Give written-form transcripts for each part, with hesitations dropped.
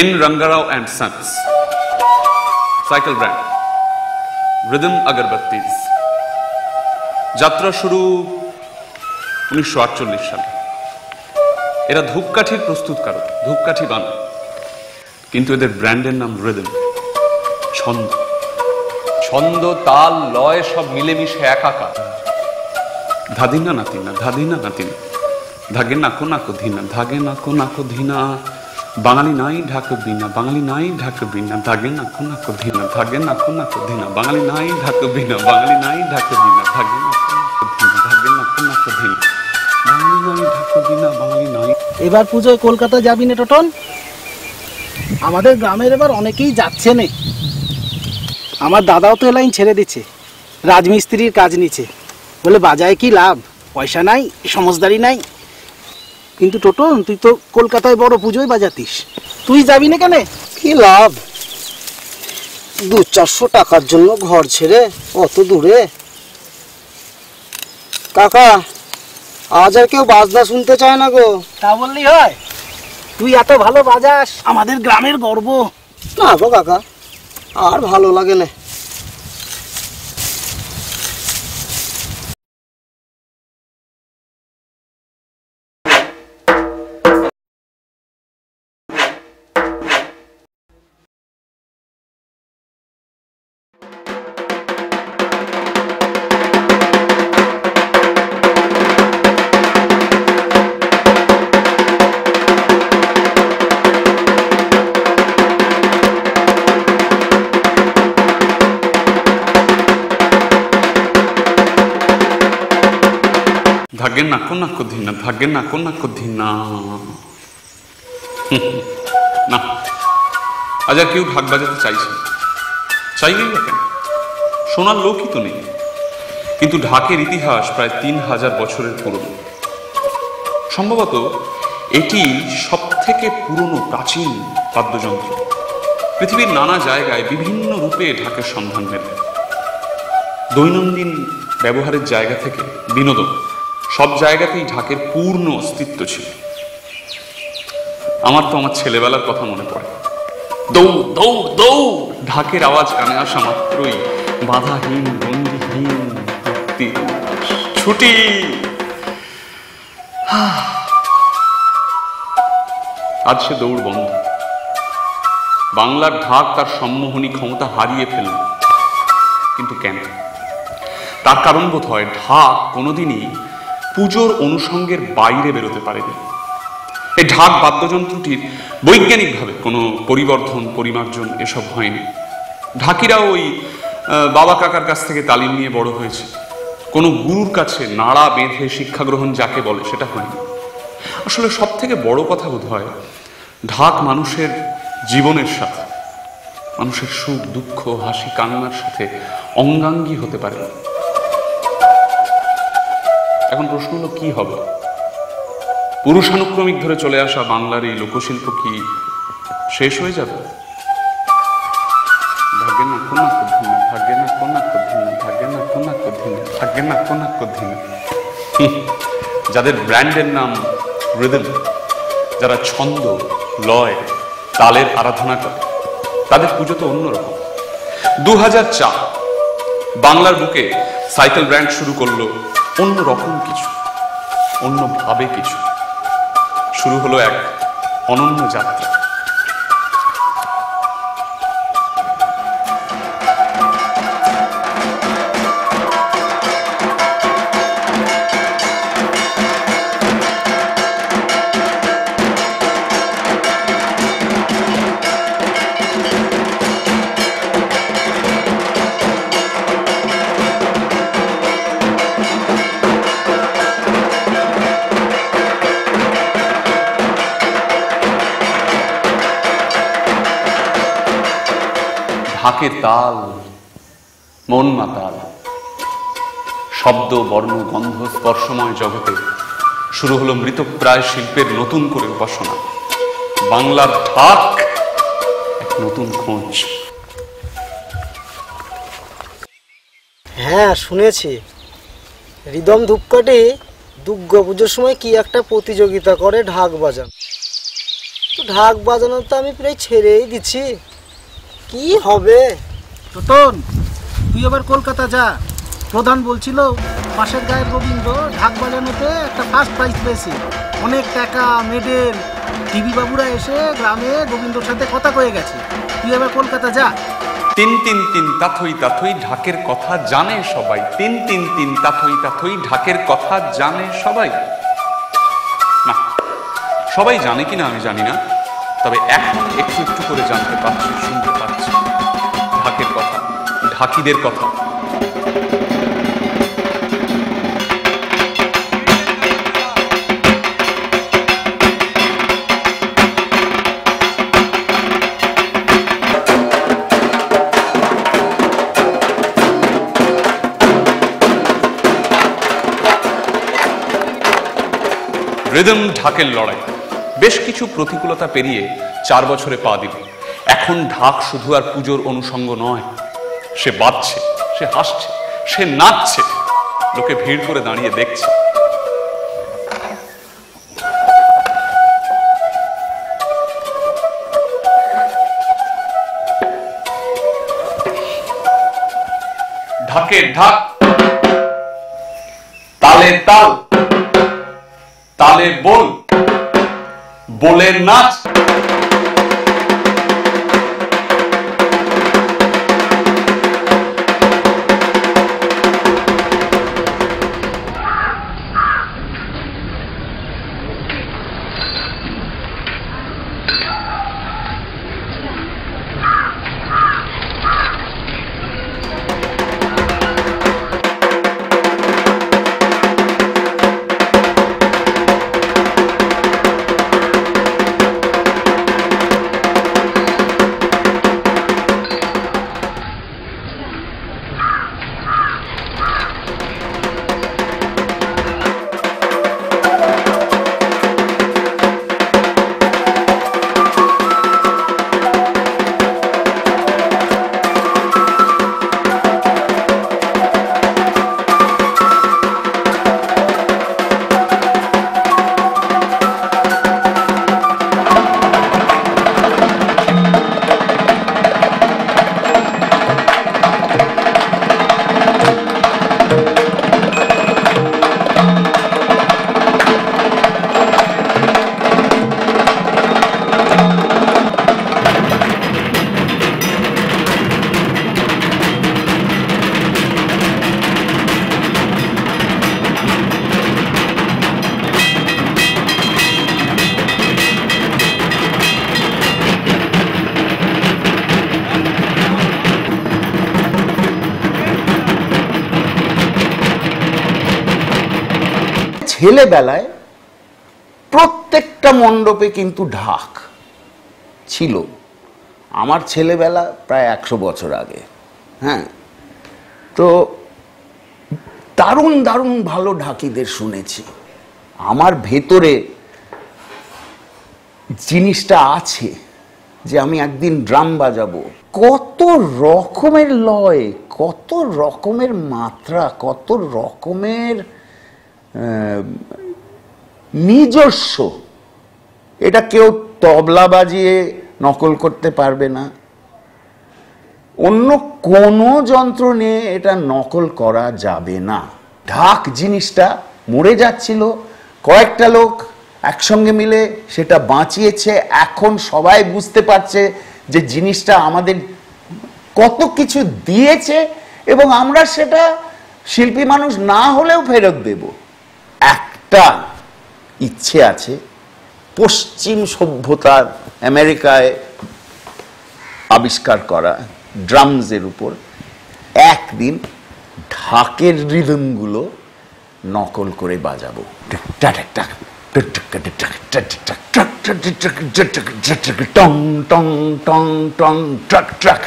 N. Rangarao and Sons, cycle brand, rhythm agarbattis. যাত্রা শুরু 1948 সালে। এরা ধূপকাঠির প্রস্তুতকারক, ধূপকাঠি বানায়, কিন্তু এদের ব্র্যান্ডের নাম রিদম, ছন্দ। ছন্দ, তাল, লয় সব মিলেমিশে একাকার। ধাদিনা নাতিনা, ধাদিনা নাতিনা, ধাগে নাকো নাকো ধিনা, ধাগে নাকো নাকো ধিনা, বাঙালি নাই ঢাকে বিনা, বাঙালি নাই ঢাকে বিনা, ধাগে নাকো নাকো ধিনা, ধাগে নাকো নাকো ধিনা, বাঙালি নাই ঢাকে বিনা, বাঙালি নাই ঢাকে বিনা, ধাগে নাকো নাকো ধিনা, ধাগে নাকো নাকো ধিনা, বাঙালি নাই ঢাকে বিনা, বাঙালি নাই। এবার পুজোয় কলকাতা যাবি না টোটন? আমাদের গ্রামের এবার অনেকেই যাচ্ছে না। আমার দাদাও তো লাইন ছেড়ে দিচ্ছে, রাজমিস্ত্রির কাজ নিচ্ছে। বলে বাজায় কি লাভ, পয়সা নাই, সমজদারি নাই। কিন্তু টোটন, তুই তো কলকাতায় বড় পুজোয় বাজাতিস, তুই যাবি না কেন? কি লাভ 200-400 টাকার জন্য ঘর ছেড়ে অত দূরে? কাকা, আজ আর কেউ বাজনা শুনতে চায় না গো। তা বললেই হয়? তুই এত ভালো বাজাস, আমাদের গ্রামের গর্ব। না গো কাকা, আর ভালো লাগে না। ধাগে নাকো নাকো ধিনা, ধাগে নাকো নাকো ধিনা। না, আজ আর কেউ ঢাক বাজাতে চাইছে, চাইলেই না কেন? শোনার লোকই তো নেই। কিন্তু ঢাকের ইতিহাস প্রায় 3000 বছরের পুরনো। সম্ভবত এটি সব থেকে পুরনো প্রাচীন বাদ্যযন্ত্র। পৃথিবীর নানা জায়গায় বিভিন্ন রূপে ঢাকের সন্ধান মেলে। দৈনন্দিন ব্যবহারের জায়গা থেকে বিনোদন, সব জায়গাতেই ঢাকের পূর্ণ অস্তিত্ব ছিল। আমার তো আমার ছেলেবেলার কথা মনে পড়ে। দৌড় দৌড় দৌড়, ঢাকের আওয়াজ কানে আসা মাত্রই বাধাহীন বন্দিহীন ছুটি। আজ সে দৌড় বন্ধ। বাংলার ঢাক তার সম্মোহনী ক্ষমতা হারিয়ে ফেলল। কিন্তু কেন? তার কারণ বোধ হয় ঢাক কোনোদিনই পুজোর অনুষঙ্গের বাইরে বেরোতে পারেনি। এই ঢাক বাদ্যযন্ত্রটির বৈজ্ঞানিকভাবে কোনো পরিবর্ধন, পরিমার্জন এসব হয়নি। ঢাকিরাও ওই বাবা কাকার কাছ থেকে তালিম নিয়ে বড় হয়েছে। কোনো গুরুর কাছে নাড়া বেঁধে শিক্ষা গ্রহণ যাকে বলে সেটা হয়নি। আসলে সব থেকে বড় কথা বোধ হয় ঢাক মানুষের জীবনের সাথে, মানুষের সুখ দুঃখ হাসি কান্নার সাথে অঙ্গাঙ্গী হতে পারে। এখন প্রশ্ন হলো কি হবে? পুরুষানুক্রমিক ধরে চলে আসা বাংলার এই লোকশিল্প কি শেষ হয়ে যাবে? ভাগ্যে না কোনা কঠিন, ভাগ্যে না কোনা কঠিন, ভাগ্যে না কোনা কঠিন, ভাগ্যে না কোনা কঠিন। যাদের ব্র্যান্ডের নাম রিদম, যারা ছন্দ, লয়, তালের আরাধনা করে, তাদের পুজো তো অন্যরকম। 2004 বাংলার বুকে সাইকেল ব্র্যান্ড শুরু করলো অন্যরকম কিছু, অন্যভাবে কিছু। শুরু হলো এক অনন্য যাত্রা। ঢাকে তাল, মন মাতাল, শব্দ বর্ণ গন্ধ স্পর্শময় জগতে শুরু হলো মৃতপ্রায় শিল্পের নতুন করে উপাসনা। বাংলার ঢাক এক নতুন খোঁজ। হ্যাঁ শুনেছি, রিদম ধূপকাঠি দুর্গা পুজোর সময় কি একটা প্রতিযোগিতা করে ঢাক বাজান। ঢাক বাজানো তো আমি প্রায় ছেড়েই দিচ্ছি, কি হবে? টোটন, তুই এবার কলকাতা যা। প্রধান বলছিল পাশের গায়ের গোবিন্দ ঢাক বাজানোতে একটা ফার্স্ট প্রাইজ পেয়েছে, অনেক টাকা, মেডেল। টিভি বাবুরা এসে গ্রামে গোবিন্দর সাথে কথা কয়ে গেছে। তুই এবার কলকাতা যা। তিন তিন তিন তাথই তাথই ঢাকের কথা জানে সবাই। তিন তিন তিন তাথই তাথই ঢাকের কথা জানে সবাই। না, সবাই জানে কিনা আমি জানি না, তবে এখন একটু একটু করে জানতে পারছি, শুনতে পারছি ঢাকের কথা, ঢাকিদের কথা। রিদম ঢাকের লড়াই বেশ কিছু প্রতিকূলতা পেরিয়ে 4 বছরে পা দিল। এখন ঢাক শুধু আর পুজোর অনুষঙ্গ নয়, সে বাজছে, সে হাসছে, সে নাচছে, লোকে ভিড় করে দাঁড়িয়ে দেখছে। ঢাকে ঢাক, তালে তাল, তালে বল, বলে নাচ। ছেলেবেলায় প্রত্যেকটা মণ্ডপে কিন্তু ঢাক ছিল। আমার ছেলেবেলা প্রায় 100 বছর আগে। হ্যাঁ, তো দারুণ দারুণ ভালো ঢাকিদের শুনেছি। আমার ভেতরে জিনিসটা আছে যে আমি একদিন ড্রাম বাজাবো। কত রকমের লয়, কত রকমের মাত্রা, কত রকমের নিজস্ব, এটা কেউ তবলা বাজিয়ে নকল করতে পারবে না, অন্য কোনো যন্ত্র নিয়ে এটা নকল করা যাবে না। ঢাক জিনিসটা মরে যাচ্ছিল, কয়েকটা লোক একসঙ্গে মিলে সেটা বাঁচিয়েছে। এখন সবাই বুঝতে পারছে যে জিনিসটা আমাদের কত কিছু দিয়েছে এবং আমরা সেটা শিল্পী মানুষ না হলেও ফেরত দেব। একটা ইচ্ছে আছে, পশ্চিম সভ্যতার আমেরিকায় আবিষ্কার করা ড্রামসের উপর একদিন ঢাকের রিদমগুলো নকল করে বাজাবো। টং টং টং টং ট্রাক ট্রাক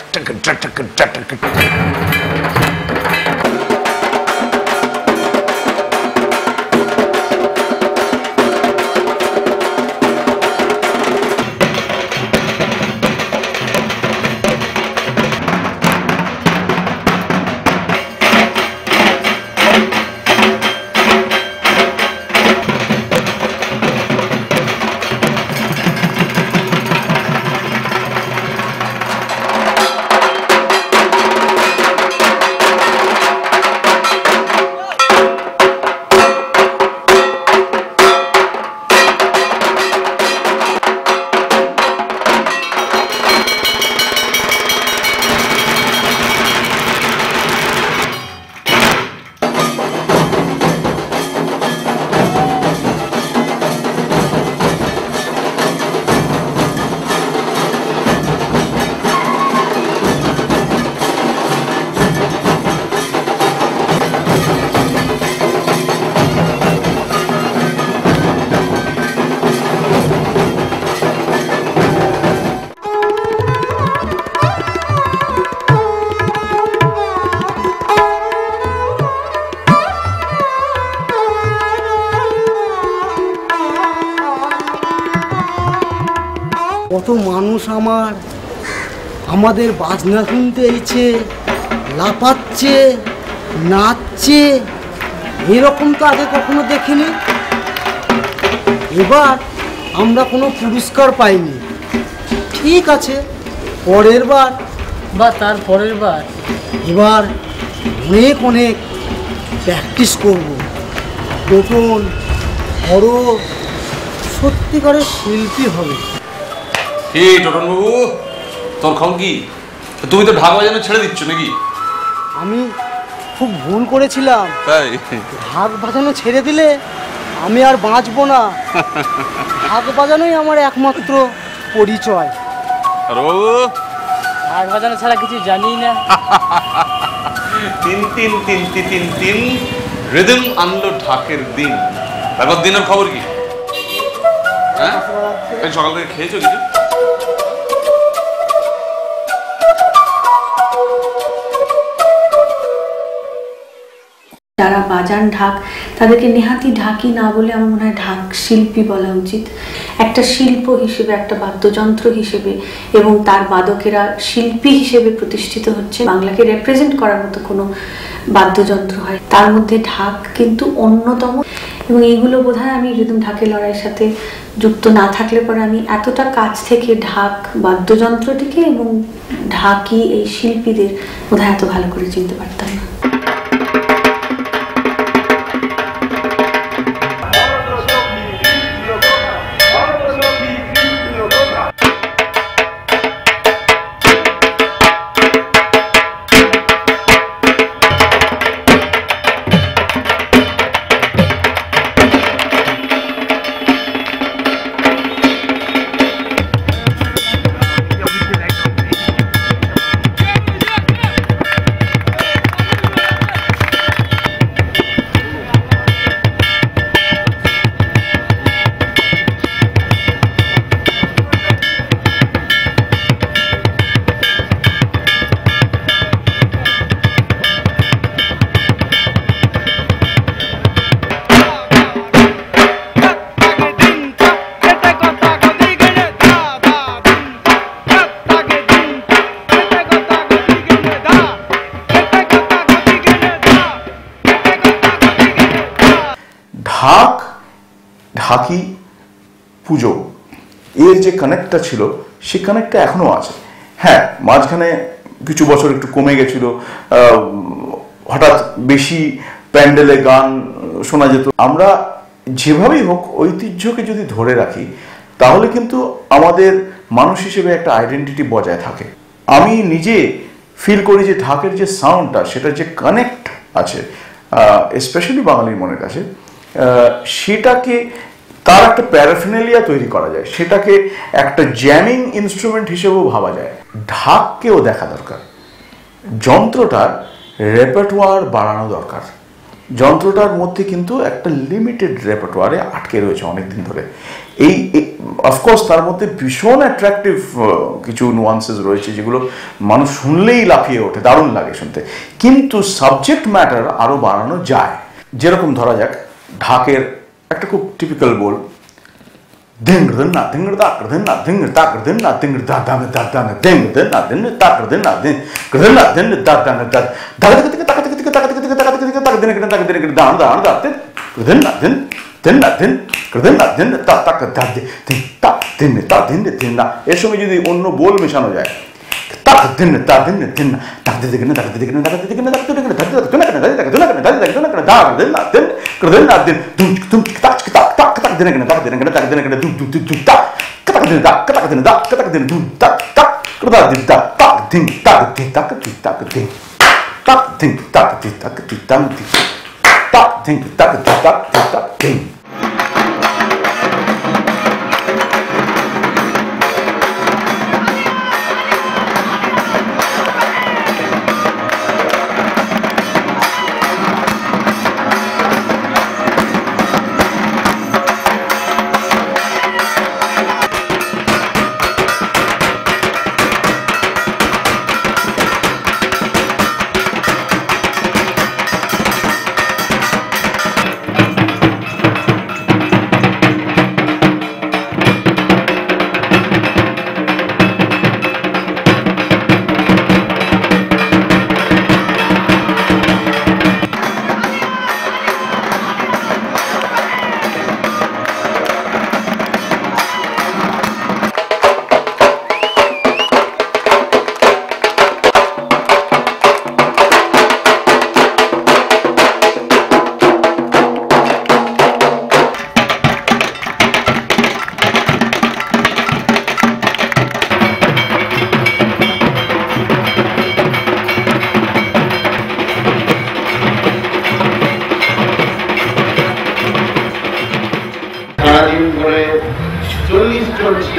আমার আমাদের বাজনা শুনতে এইছে, লাফাচ্ছে, নাচছে, এরকম তো আগে কখনো দেখিনি। এবার আমরা কোনো পুরস্কার পাইনি, ঠিক আছে, পরের বার বা তার পরের বার এবার অনেক অনেক প্র্যাকটিস করব। নতুন বড় সত্যিকারের শিল্পী হবে। হে টোটন বাবু, তোর খবর কি? তুমি তো ঢাক বাজানো ছেড়ে দিচ্ছ নাকি? আমি খুব ভুল করেছিলাম, তাই? ঢাক বাজানো ছেড়ে দিলে আমি আর বাঁচবো না। ঢাক বাজানোই আমার একমাত্র পরিচয়। আর বাবু, ঢাক বাজানো ছাড়া কিছু জানি না। তিন তিন তিন তিন তিন তিন রিদম আনলো ঢাকের দিন। তারপর দিনের খবর কি? হ্যাঁ, সকাল থেকে খেয়েছো কিছু? যারা বাজান ঢাক তাদেরকে নেহাতি ঢাকি না বলে আমার মনে হয় ঢাক শিল্পী বলা উচিত। একটা শিল্প হিসেবে, একটা বাদ্যযন্ত্র হিসেবে এবং তার বাদকেরা শিল্পী হিসেবে প্রতিষ্ঠিত হচ্ছে। বাংলাকে রেপ্রেজেন্ট করার মতো কোনো বাদ্যযন্ত্র হয়, তার মধ্যে ঢাক কিন্তু অন্যতম। এবং এইগুলো বোধহয় আমি রিদম ঢাকের লড়াইয়ের সাথে যুক্ত না থাকলে পরে আমি এতটা কাছ থেকে ঢাক বাদ্যযন্ত্রটিকে এবং ঢাকি এই শিল্পীদের বোধহয় এত ভালো করে চিনতে পারতাম না। ঢাক, ঢাকি, পুজো, এর যে কানেক্টটা ছিল সেই কানেক্টটা এখনো আছে। হ্যাঁ, মাঝখানে কিছু বছর একটু কমে গেছিল, হঠাৎ বেশি প্যান্ডেলে গান শোনা যেত। আমরা যেভাবেই হোক ঐতিহ্যকে যদি ধরে রাখি তাহলে কিন্তু আমাদের মানুষ হিসেবে একটা আইডেন্টিটি বজায় থাকে। আমি নিজে ফিল করি যে ঢাকের যে সাউন্ডটা, সেটার যে কানেক্ট আছে স্পেশালি বাঙালির মনের কাছে, সেটাকে তার একটা প্যারাফিনালিয়া তৈরি করা যায়, সেটাকে একটা জ্যামিং ইনস্ট্রুমেন্ট হিসেবেও ভাবা যায়। ঢাককেও দেখা দরকার, যন্ত্রটার রেপারটোয়ার বাড়ানো দরকার। যন্ত্রটার মধ্যে কিন্তু একটা লিমিটেড রেপারটোয়ারে আটকে রয়েছে অনেকদিন ধরে। এই অফকোর্স তার মধ্যে ভীষণ অ্যাট্রাকটিভ কিছু নুয়ান্সেস রয়েছে যেগুলো মানুষ শুনলেই লাফিয়ে ওঠে, দারুণ লাগে শুনতে, কিন্তু সাবজেক্ট ম্যাটার আরও বাড়ানো যায়। যেরকম ধরা যাক ঢাকের একটা খুব টিপিক্যাল বোল, ধিঙ্গর দেন না ধিঙ্গর তাকর দেন না ধিঙ্গর তাকর দেন না ধিঙ্গর দা দাঙ্গ দা দাঙ্গ ধিঙ্গর দেন না দিন তাকর দেন না দিন দেন না দিন দা দাঙ্গ দা দাঙ্গ থেকে তাকা থেকে তাকা থেকে তাকা থেকে তাকা দেন কেন তাকা দেন কেন দান দান দা দেন না দিন দেন না দিন দেন না দিন তা তাকা দা দিন তা দিন তা দিন দিন না, এর সঙ্গে যদি অন্য বোল মেশানো যায়, তাক দিন তা দিন দিন না তাক দিন কেন তাক দিন কেন তাক দিন কেন তাক দিন কেন তাক দিন কেন তাক দিন কেন তাক দিন কেন দা দেন না দিন দেন না দিন তুম তাক তাক তাক তাক দিন কেন তাক দিন কেন তাক দিন কেন দুম দুম দুম তাক তাক দিন দা তাক দিন দা তাক দিন দুম তাক তাক করদা দিন দা তাক দিন তাক দিন তাক দিন তাক দিন তাক দিন তাক দিন তাক দিন তাক দিন তাক দিন তাক দিন তাক দিন।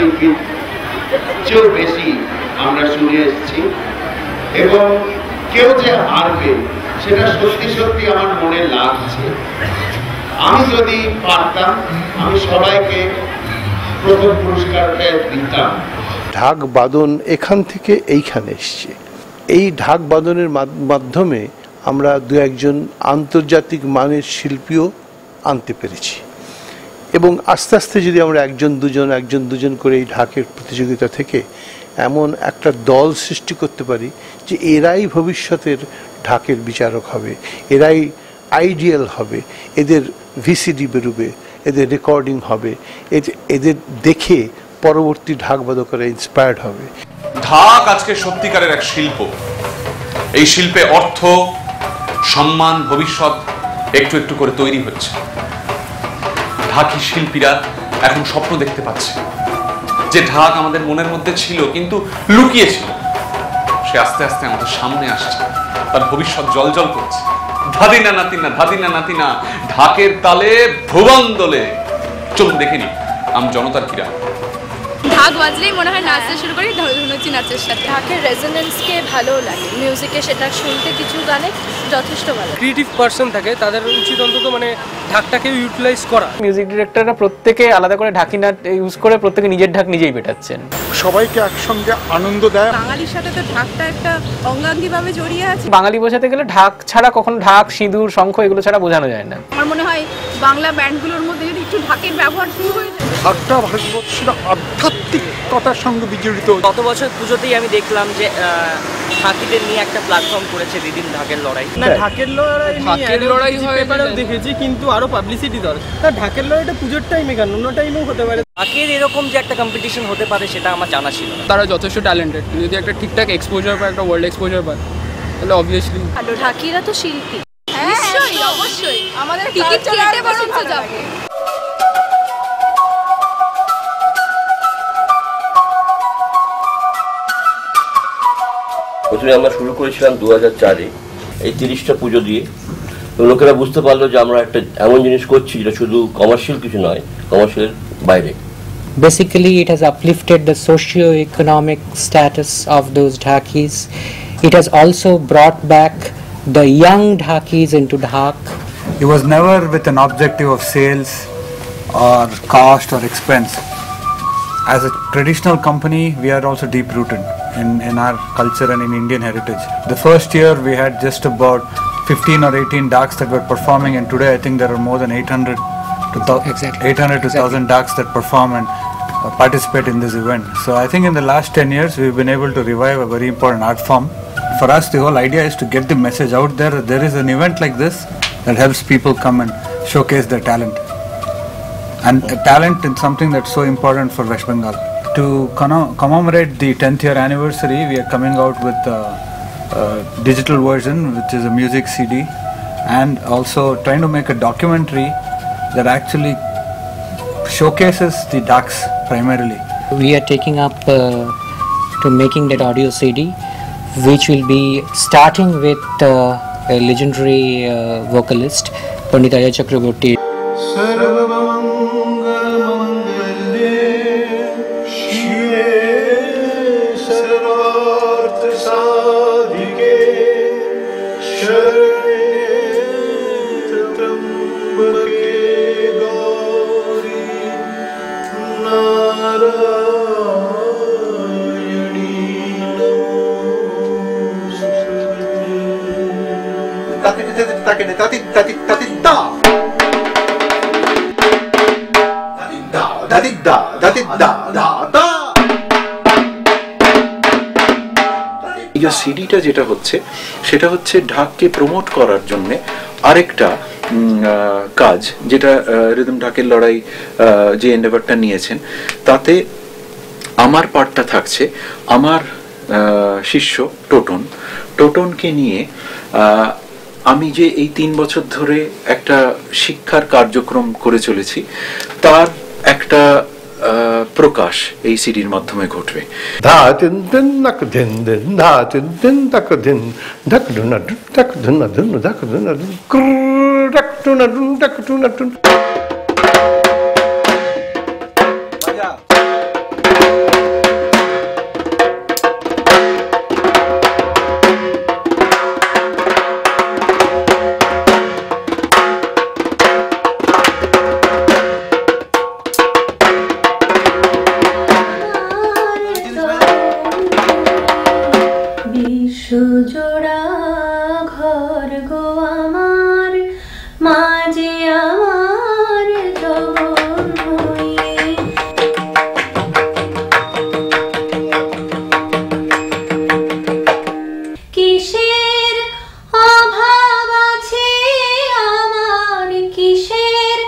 শিল্পীর চেয়েও বেশি আমরা শুনে এসেছি, এবং কেউ যে হারবে সেটা সত্যি সত্যি আমার মনে লাগছে। আমি যদি পারতাম আমি সবাইকে প্রথম পুরস্কারটা দিতাম। ঢাক বাদন এখান থেকে এইখানে এসছে। এই ঢাক বাদনের মাধ্যমে আমরা দু একজন আন্তর্জাতিক মানের শিল্পীও আনতে পেরেছি, এবং আস্তে আস্তে যদি আমরা একজন দুজন করে এই ঢাকের প্রতিযোগিতা থেকে এমন একটা দল সৃষ্টি করতে পারি যে এরাই ভবিষ্যতের ঢাকের বিচারক হবে, এরাই আইডিয়াল হবে, এদের ভিসিডি বেরোবে, এদের রেকর্ডিং হবে, এদের দেখে পরবর্তী ঢাক বাদকরা ইন্সপায়ার্ড হবে। ঢাক আজকে সত্যিকারের এক শিল্প। এই শিল্পে অর্থ, সম্মান, ভবিষ্যৎ একটু একটু করে তৈরি হচ্ছে। ঢাকি শিল্পীরা এখন স্বপ্ন দেখতে পাচ্ছে যে ঢাক আমাদের মনের মধ্যে ছিল কিন্তু লুকিয়ে ছিল, সে আস্তে আস্তে আমাদের সামনে আসছে, তার ভবিষ্যৎ জলজল করছে। ধাদিনা নাতিনা ধাদিনা নাতিনা ঢাকের তালে ভুবন দোলে। চলুন দেখে নি জনতার কিরা। ঢাক বাজলেই মনে হয় নাচতে শুরু করি, ধনুচি নাচের সাথে। ঢাকের রেজোনেন্সকে ভালো লাগে, মিউজিকে সেটা শুনতে কিছু গানে যথেষ্ট ভালো। ক্রিয়েটিভ পার্সন থাকে তাদের উচিত অন্তত মানে ঢাকটাকে ইউটিলাইজ করা। মিউজিক ডিরেক্টররা প্রত্যেকে আলাদা করে ঢাকি নাট ইউজ করে প্রত্যেকে নিজের ঢাক নিজেই পেটাচ্ছেন, সবাইকে একসঙ্গে আনন্দ দেয়। বাঙালির সাথে তো ঢাকটা একটা অঙ্গাঙ্গিভাবে জড়িয়ে আছে। বাঙালি বোঝাতে গেলে ঢাক ছাড়া কখনো ঢাক, সিঁদুর, শঙ্খ এগুলো ছাড়া বোঝানো যায় না। আমার মনে হয় বাংলা ব্যান্ডগুলোর মধ্যে যদি একটু ঢাকের ব্যবহার শুরু হয়ে যায়। ঢাকটা ভারতবর্ষের আধ্যাত্মিকতার সঙ্গে বিজড়িত। গত বছর পুজোতেই আমি দেখলাম যে ঢাকিদের নিয়ে একটা প্ল্যাটফর্ম করেছে দিদিন ঢাকের লড়াই। না ঢাকের লড়াই হয় পেপারেও দেখেছি, কিন্তু আরো পাবলিসিটি দরকার। না ঢাকের লড়াইটা পুজোর টাইমে কেন, অন্য টাইমেও হতে পারে। ঢাকের এরকম যে একটা কম্পিটিশন হতে পারে সেটা আমার জানা ছিল না। তারা যথেষ্ট ট্যালেন্টেড, যদি একটা ঠিকঠাক এক্সপোজার পায়, একটা ওয়ার্ল্ড এক্সপোজার পায়, তাহলে অবভিয়াসলি ভালো। ঢাকিরা তো শিল্পী, নিশ্চয়ই অবশ্যই আমাদের টিকিট কেটে বরঞ্চ যাব। প্রথমে আমরা শুরু করেছিলাম 2004-এ এই 30টা পুজো দিয়ে। লোকেরা বুঝতে পারলো যে আমরা একটা এমন জিনিস করছি যেটা শুধু কমার্শিয়াল কিছু নয়, কমার্শিয়ালের বাইরে। Basically, it has uplifted the socio-economic status of those dhakis. It has also brought back the young dhakis into Dhak. It was never with an objective of sales or cost or expense. As a traditional company, we are also deep-rooted in our culture and in Indian heritage. The first year we had just about 15 or 18 Dhaks that were performing, and today I think there are more than 800 to 1,000 Dhaks that perform and participate in this event. So I think in the last 10 years we've been able to revive a very important art form. For us, the whole idea is to get the message out there that there is an event like this that helps people come and showcase their talent. And talent is something that's so important for West Bengal. To commemorate the 10th year anniversary, we are coming out with a digital version, which is a music CD, and also trying to make a documentary that actually showcases the Dhaks primarily. We are taking up to making that audio CD, which will be starting with a legendary vocalist, Pandit Ajay Chakraborty. এই যে সিডিটা যেটা হচ্ছে সেটা হচ্ছে ঢাককে promote করার জন্য আরেকটা কাজ, যেটা রিদম ঢাকের লড়াই যে এন্ডেভারটা নিয়েছেন, তাতে আমার পার্টটা থাকছে। আমার শিষ্য টোটনকে নিয়ে আমি যে এই 3 বছর ধরে একটা শিক্ষার কার্যক্রম করে চলেছি, তার একটা প্রকাশ এই সিডির মাধ্যমে ঘটবে। গো আমার মাঝে আমার যৌবন হয়ে। কিসের অভাব আছে আমার, কিসের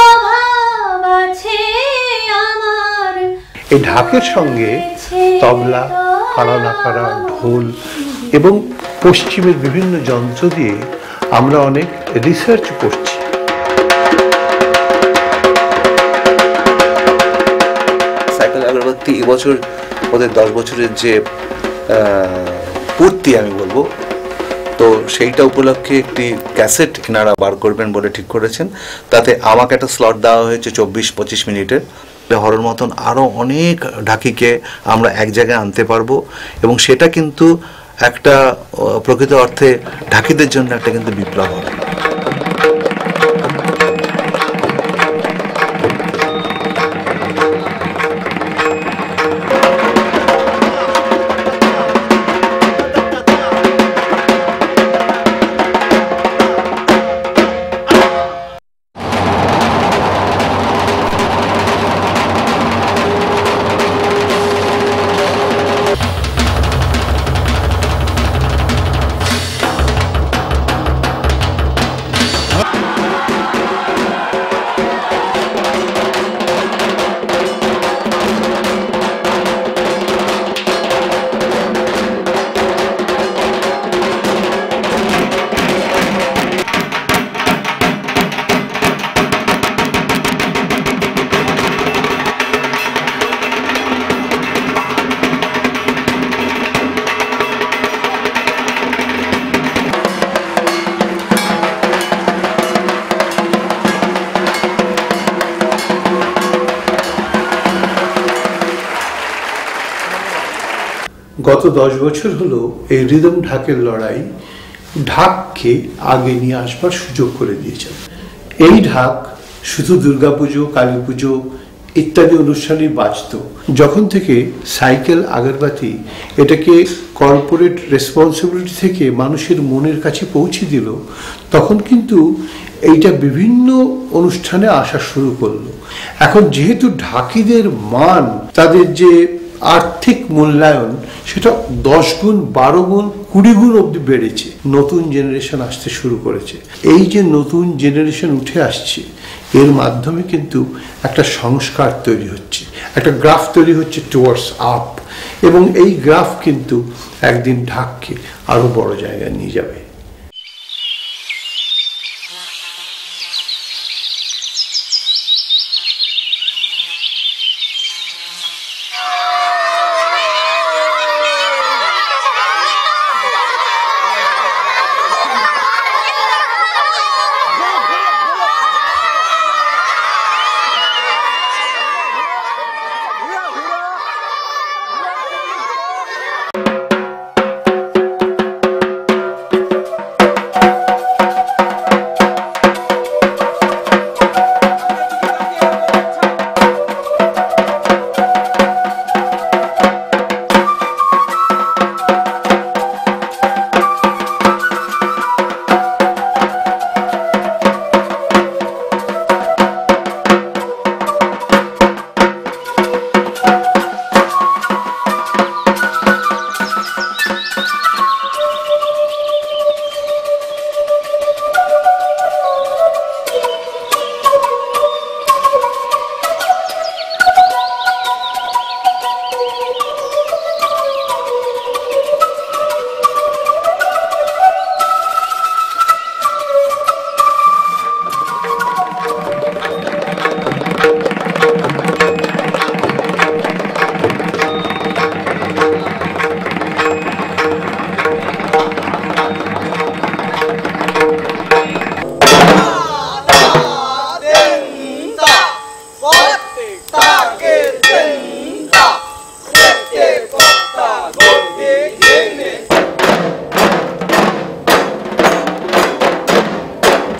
অভাব আছে আমার। এই ঢাকের সঙ্গে তবলা, কারানাকারা, ঢোল এবং পশ্চিমের বিভিন্ন যন্ত্র দিয়ে আমরা অনেক রিসার্চ করছি। সাইকেল আগরবাতি এবছর ওদের 10 বছরের যে পূর্তি আমি বলবো, তো সেইটা উপলক্ষে একটি ক্যাসেট এনারা বার করবেন বলে ঠিক করেছেন। তাতে আমাকে একটা স্লট দেওয়া হয়েছে 24-25 মিনিটের। হরর মতন আরও অনেক ঢাকিকে আমরা এক জায়গায় আনতে পারবো এবং সেটা কিন্তু একটা প্রকৃত অর্থে ঢাকিদের জন্য একটা কিন্তু বিপ্লব হবে। গত 10 বছর হলো এই রিদম ঢাকের লড়াই ঢাককে আগে নিয়ে আসবার সুযোগ করে দিয়েছেন। এই ঢাক শুধু দুর্গাপুজো, কালী পুজো ইত্যাদি অনুষ্ঠানে বাজত। যখন থেকে সাইকেল আগরবাতি এটাকে কর্পোরেট রেসপন্সিবিলিটি থেকে মানুষের মনের কাছে পৌঁছে দিল, তখন কিন্তু এইটা বিভিন্ন অনুষ্ঠানে আসা শুরু করলো। এখন যেহেতু ঢাকিদের মান, তাদের যে আর্থিক মূল্যায়ন, সেটা 10 গুণ, 12 গুণ, 20 গুণ অবধি বেড়েছে। নতুন জেনারেশন আসতে শুরু করেছে। এই যে নতুন জেনারেশন উঠে আসছে, এর মাধ্যমে কিন্তু একটা সংস্কার তৈরি হচ্ছে, একটা গ্রাফ তৈরি হচ্ছে টুয়ার্ডস আপ, এবং এই গ্রাফ কিন্তু একদিন ঢাককে আরো বড় জায়গায় নিয়ে যাবে।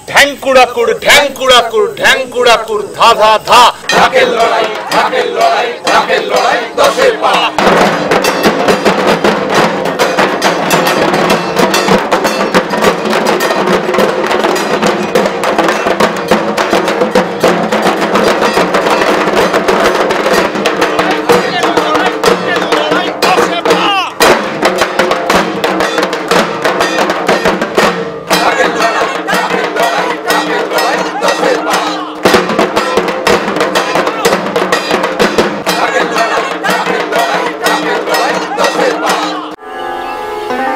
ঢ্যাংকুড়াকুড় ঢ্যাংকুড়াকুড় ঢ্যাংকুড়াকুড় ধা ধা ধা, ঢাকের লড়াই ঢাকের লড়াই ঢাকের লড়াই 10 পা।